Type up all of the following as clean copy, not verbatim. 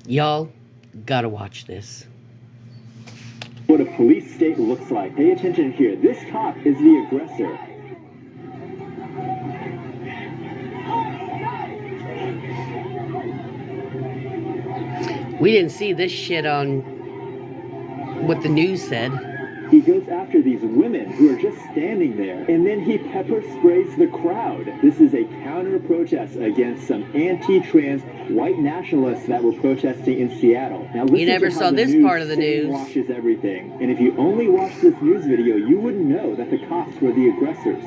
Y'all gotta watch this. What a police state looks like. Pay attention here. This cop is the aggressor. We didn't see this shit on what the news said. He goes after these women who are just standing there, and then he pepper sprays the crowd. This is a counter-protest against some anti-trans white nationalists that were protesting in Seattle. Now, listen You never to how saw the this news part of the news. washes everything. And if you only watched this news video, you wouldn't know that the cops were the aggressors.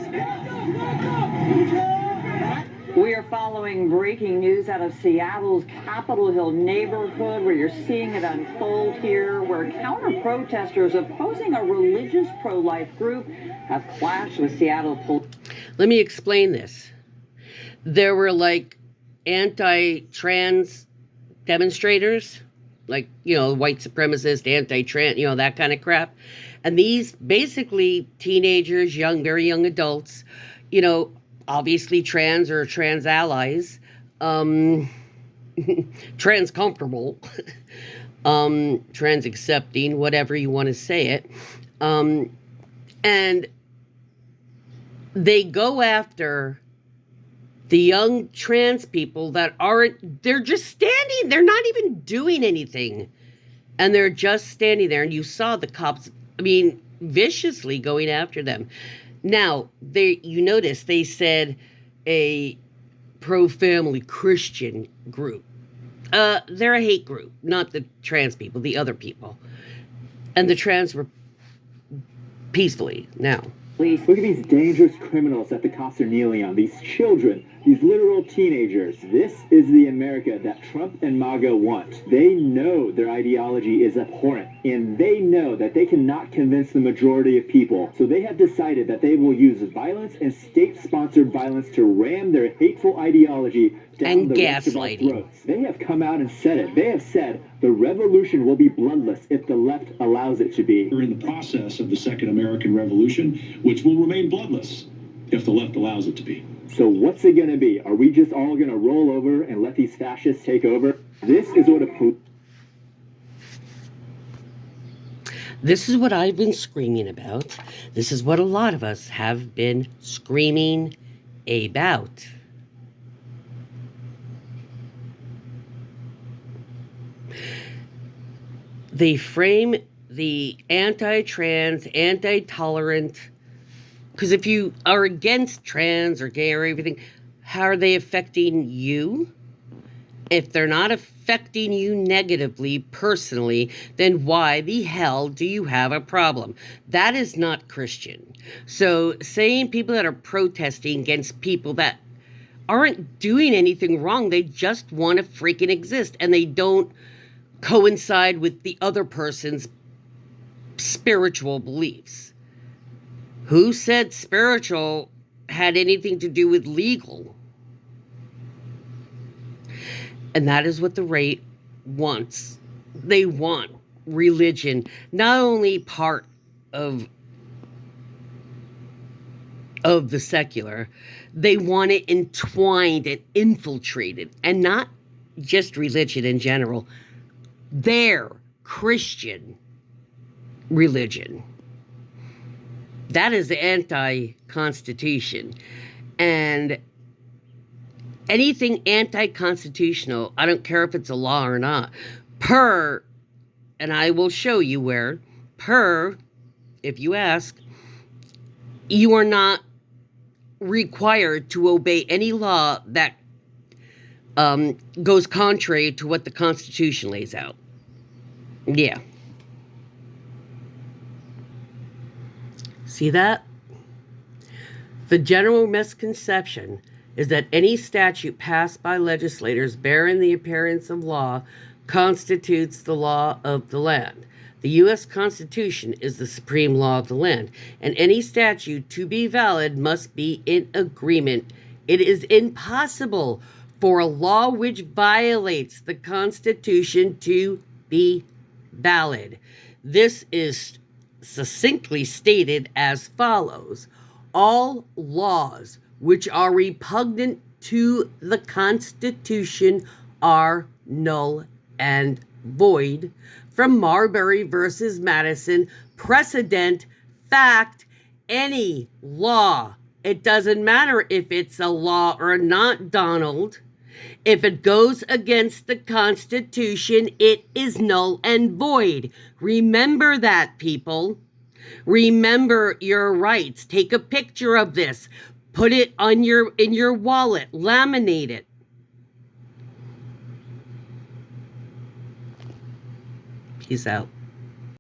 We are following breaking news out of Seattle's Capitol Hill neighborhood, where you're seeing it unfold here, where counter-protesters opposing a religious pro-life group have clashed with Seattle police. Let me explain this. There were like anti-trans demonstrators, like, white supremacist, anti-trans, that kind of crap. And these basically teenagers, very young adults, obviously trans or trans allies, trans comfortable, trans accepting, whatever you want to say it. And they go after the young trans people that they're just standing, they're not even doing anything. And they're just standing there, and you saw the cops, viciously going after them. Now, you notice they said a pro-family Christian group. They're a hate group, not the trans people, the other people. And the trans were peacefully now. Look at these dangerous criminals that the cops are kneeling on. These children, these literal teenagers. This is the America that Trump and MAGA want. They know their ideology is abhorrent, and they know that they cannot convince the majority of people. So they have decided that they will use violence and state-sponsored violence to ram their hateful ideology down and the rest of our gaslighting. throats. They have come out and said it. They have said the revolution will be bloodless if the left allows it to be. We're in the process of the Second American Revolution, which will remain bloodless if the left allows it to be. So what's it going to be? Are we just all going to roll over and let these fascists take over? This is what This is what I've been screaming about. This is what a lot of us have been screaming about. They frame the anti-trans, anti-tolerant, because if you are against trans or gay or everything, how are they affecting you? If they're not affecting you negatively, personally, then why the hell do you have a problem? That is not Christian. So saying people that are protesting against people that aren't doing anything wrong, they just want to freaking exist, and they don't coincide with the other person's spiritual beliefs. Who said spiritual had anything to do with legal? And that is what the right wants. They want religion, not only part of the secular, they want it entwined and infiltrated, and not just religion in general, their Christian religion. That is the anti-constitution. And anything anti-constitutional, I don't care if it's a law or not, and I will show you where, if you ask, you are not required to obey any law that goes contrary to what the Constitution lays out. Yeah. See that? The general misconception is that any statute passed by legislators bearing the appearance of law constitutes the law of the land. The U.S. Constitution is the supreme law of the land, and any statute to be valid must be in agreement. It is impossible for a law which violates the Constitution to be valid. This is succinctly stated as follows: all laws which are repugnant to the Constitution are null and void from Marbury versus Madison. Precedent, fact, any law. It doesn't matter if it's a law or not, Donald. If it goes against the Constitution, it is null and void. Remember that, people. Remember your rights. Take a picture of this. Put it on in your wallet. Laminate it. Peace out.